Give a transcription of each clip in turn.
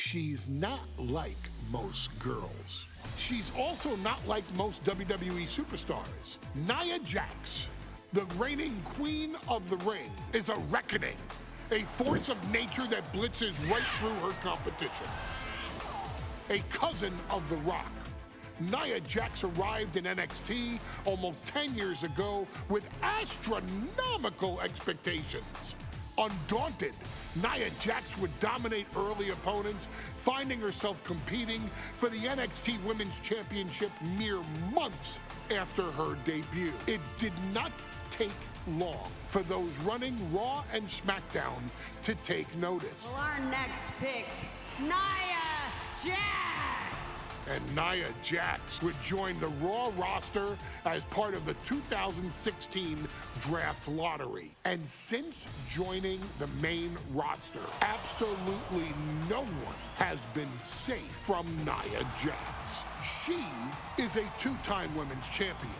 she's not like most girls. She's also not like most WWE superstars. Nia Jax, the reigning queen of the ring, is a reckoning, a force of nature that blitzes right through her competition. A cousin of The Rock, Nia Jax arrived in NXT almost 10 years ago with astronomical expectations. Undaunted, Nia Jax would dominate early opponents, finding herself competing for the NXT Women's Championship mere months after her debut. It did not take long for those running Raw and SmackDown to take notice. Well, our next pick, Nia Jax! And Nia Jax would join the Raw roster as part of the 2016 draft lottery. And since joining the main roster, absolutely no one has been safe from Nia Jax. She is a two-time women's champion.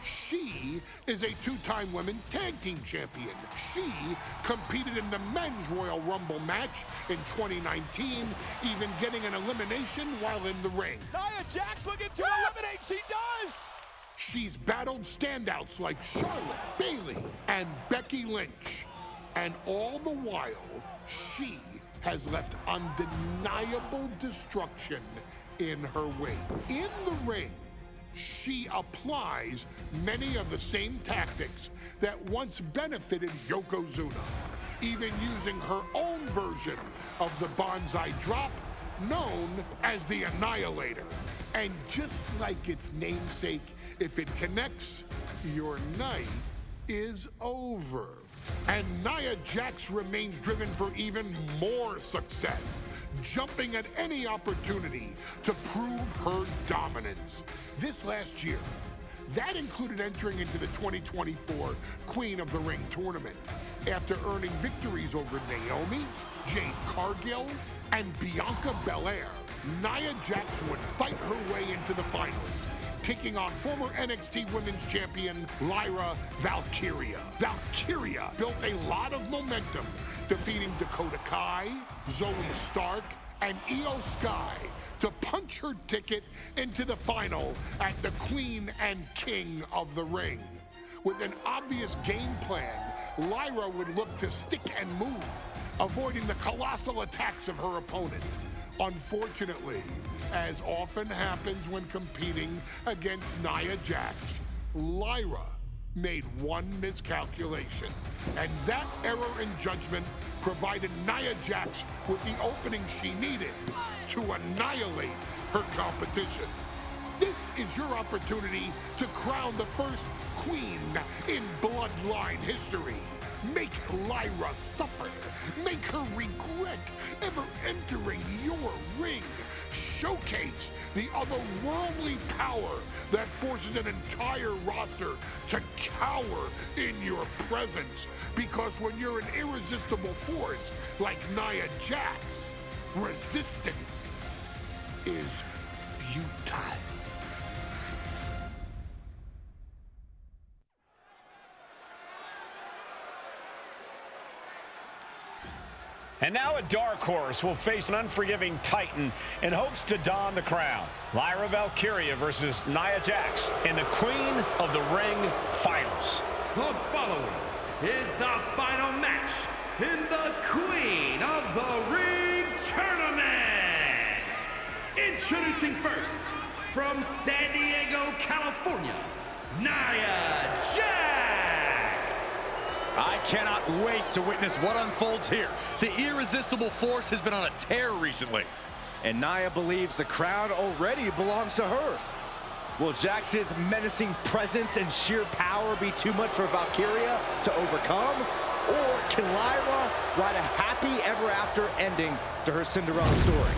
She is a two-time women's tag team champion. She competed in the men's Royal Rumble match in 2019, even getting an elimination while in the ring. Nia Jax looking to eliminate, she does! She's battled standouts like Charlotte, Bayley, and Becky Lynch. And all the while, she has left undeniable destruction in her wake. In the ring, she applies many of the same tactics that once benefited Yokozuna, even using her own version of the Bonsai Drop, known as the Annihilator. And just like its namesake, if it connects, your night is over. And Nia Jax remains driven for even more success, jumping at any opportunity to prove her dominance. This last year, that included entering into the 2024 Queen of the Ring tournament after earning victories over Naomi, Jade Cargill, and Bianca Belair. Nia Jax would fight her way into the finals, taking on former NXT Women's Champion Lyra Valkyria. Valkyria built a lot of momentum, defeating Dakota Kai, Zoe Stark, and Io Sky to punch her ticket into the final at the Queen and King of the Ring. With an obvious game plan, Lyra would look to stick and move, avoiding the colossal attacks of her opponent. Unfortunately, as often happens when competing against Nia Jax, Lyra made one miscalculation, and that error in judgment provided Nia Jax with the opening she needed to annihilate her competition. This is your opportunity to crown the first queen in Bloodline history. Make Lyra suffer. Make her regret ever entering your ring. Showcase the otherworldly power that forces an entire roster to cower in your presence. Because when you're an irresistible force like Nia Jax, resistance is futile. And now a dark horse will face an unforgiving titan in hopes to don the crown. Lyra Valkyria versus Nia Jax in the Queen of the Ring Finals. The following is the final match in the Queen of the Ring Tournament. Introducing first, from San Diego, California, Nia Jax. I cannot wait to witness what unfolds here. The irresistible force has been on a tear recently. And Nia believes the crowd already belongs to her. Will Jax's menacing presence and sheer power be too much for Valkyria to overcome? Or can Lyra write a happy ever after ending to her Cinderella story?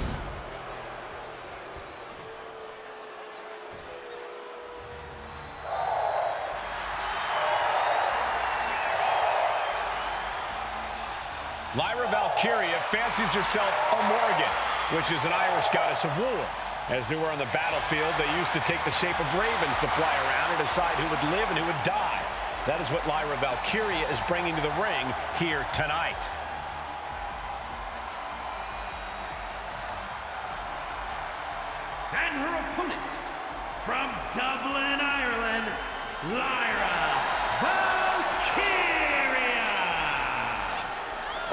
Lyra Valkyria fancies herself a Morrigan, which is an Irish goddess of war. As they were on the battlefield, they used to take the shape of ravens to fly around and decide who would live and who would die. That is what Lyra Valkyria is bringing to the ring here tonight. And her opponent, from Dublin, Ireland, Lyra Valkyria.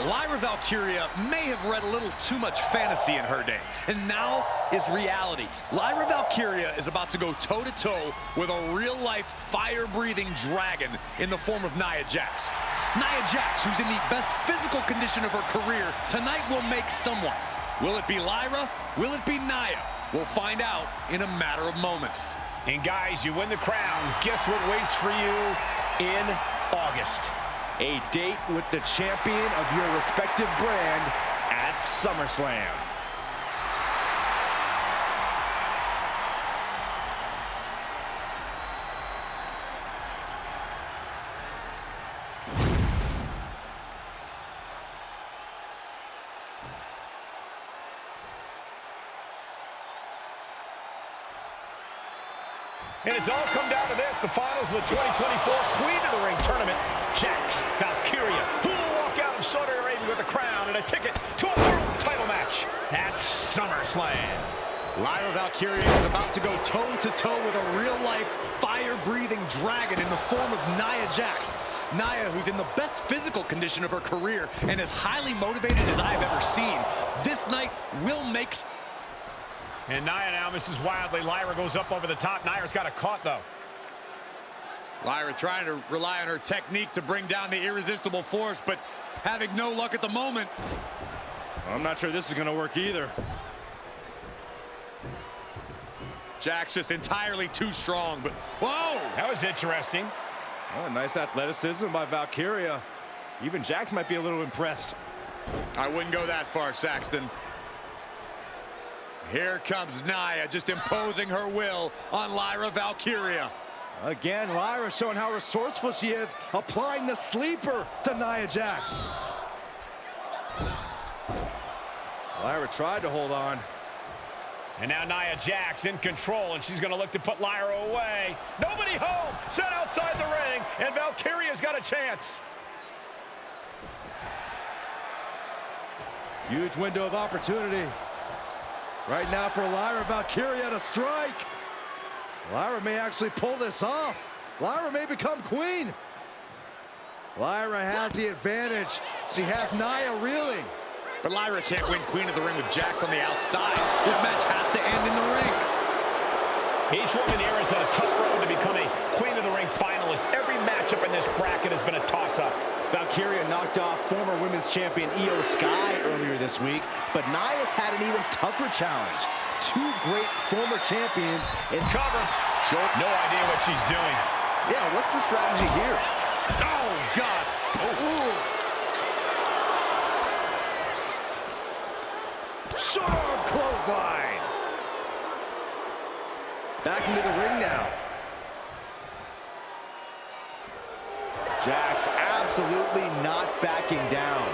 Lyra Valkyria may have read a little too much fantasy in her day, and now is reality. Lyra Valkyria is about to go toe-to-toe with a real-life, fire-breathing dragon in the form of Nia Jax. Nia Jax, who's in the best physical condition of her career, tonight will make someone. Will it be Lyra? Will it be Nia? We'll find out in a matter of moments. And guys, you win the crown. Guess what waits for you in August? A date with the champion of your respective brand at SummerSlam. And it's all come down to this, the finals of the 2024 Queen of the Ring tournament. Jax Valkyria, who will walk out of Saudi Arabia with a crown and a ticket to a world title match at SummerSlam. Lyra Valkyria is about to go toe-to-toe with a real-life, fire-breathing dragon in the form of Nia Jax. Nia, who's in the best physical condition of her career and as highly motivated as I have ever seen. This night will make... And Nia now misses wildly. Lyra goes up over the top. Nia's got a caught, though. Lyra trying to rely on her technique to bring down the irresistible force, but having no luck at the moment. I'm not sure this is going to work either. Jax just entirely too strong, but whoa! That was interesting. Oh, nice athleticism by Valkyria. Even Jax might be a little impressed. I wouldn't go that far, Saxton. Here comes Nia, just imposing her will on Lyra Valkyria. Again, Lyra showing how resourceful she is, applying the sleeper to Nia Jax. Lyra tried to hold on. And now Nia Jax in control, and she's going to look to put Lyra away. Nobody home, set outside the ring, and Valkyria's got a chance. Huge window of opportunity. Right now for Lyra Valkyria to strike. Lyra may actually pull this off. Lyra may become queen. Lyra has the advantage. She has Nia reeling. But Lyra can't win Queen of the Ring with Jax on the outside. This match has to end in the ring. Each woman here is on a tough road to become a Queen of the Ring finalist. Every matchup in this bracket has been a toss-up. Valkyria knocked off former women's champion Io Sky earlier this week, but Nia's had an even tougher challenge. Two great former champions in cover. Short. No idea what she's doing. Yeah, what's the strategy here? Oh, God. Oh. Short arm clothesline. Back into the ring now. Jax absolutely not backing down.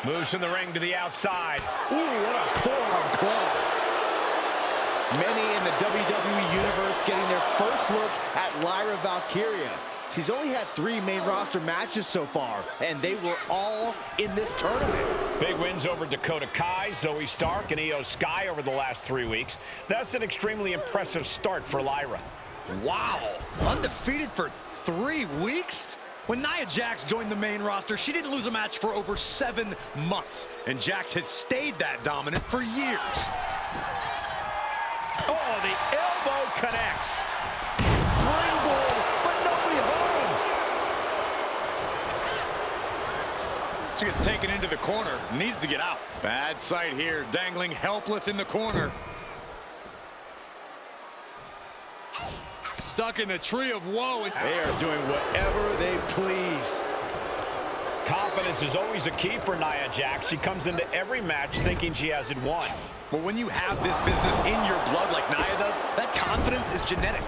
Moves from the ring to the outside. Ooh, what a forearm club. Many in the WWE Universe getting their first look at Lyra Valkyria. She's only had 3 main roster matches so far, and they were all in this tournament. Big wins over Dakota Kai, Zoe Stark, and Io Sky over the last 3 weeks. That's an extremely impressive start for Lyra. Wow, undefeated for 3 weeks? When Nia Jax joined the main roster, she didn't lose a match for over 7 months, and Jax has stayed that dominant for years. Oh, the elbow connects. Springboard, but nobody home. She gets taken into the corner, needs to get out. Bad sight here, dangling helpless in the corner. Stuck in the tree of woe. They are doing whatever they please. Confidence is always a key for Nia Jax. She comes into every match thinking she has it won. But when you have this business in your blood like Nia does, that confidence is genetic.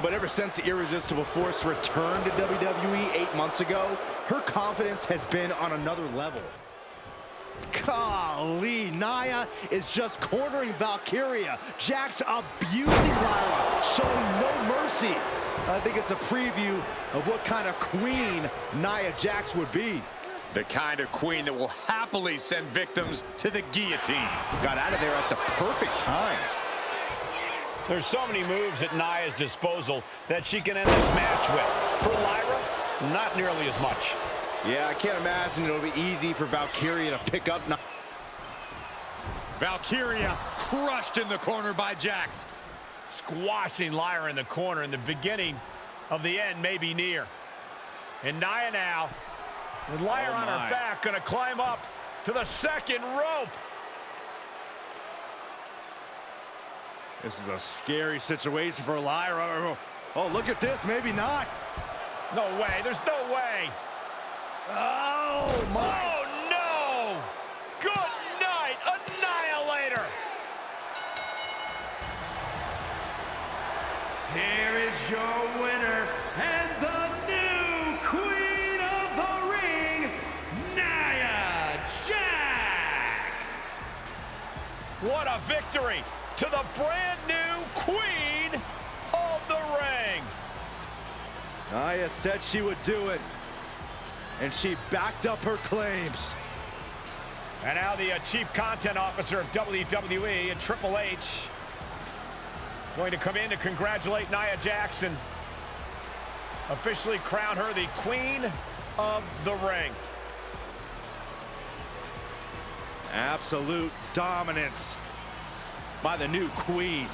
But ever since the Irresistible Force returned to WWE 8 months ago, her confidence has been on another level. Golly, Nia is just cornering Valkyria. Jax abusing Lyra, showing no mercy. I think it's a preview of what kind of queen Nia Jax would be. The kind of queen that will happily send victims to the guillotine. Got out of there at the perfect time. There's so many moves at Nia's disposal that she can end this match with. For Lyra, not nearly as much. Yeah, I can't imagine it'll be easy for Valkyria to pick up. Valkyria crushed in the corner by Jax. Squashing Lyra in the corner, and the beginning of the end may be near. And Nia now, with Lyra on her back, gonna climb up to the second rope. This is a scary situation for Lyra. Oh, look at this, maybe not. No way, there's no way. Oh, my. Oh, no! Good night, Annihilator! Here is your winner and the new Queen of the Ring, Nia Jax! What a victory to the brand new Queen of the Ring! Nia said she would do it, and she backed up her claims. And now the Chief Content Officer of WWE and Triple H going to come in to congratulate Nia Jax and officially crown her the Queen of the Ring. Absolute dominance by the new queen.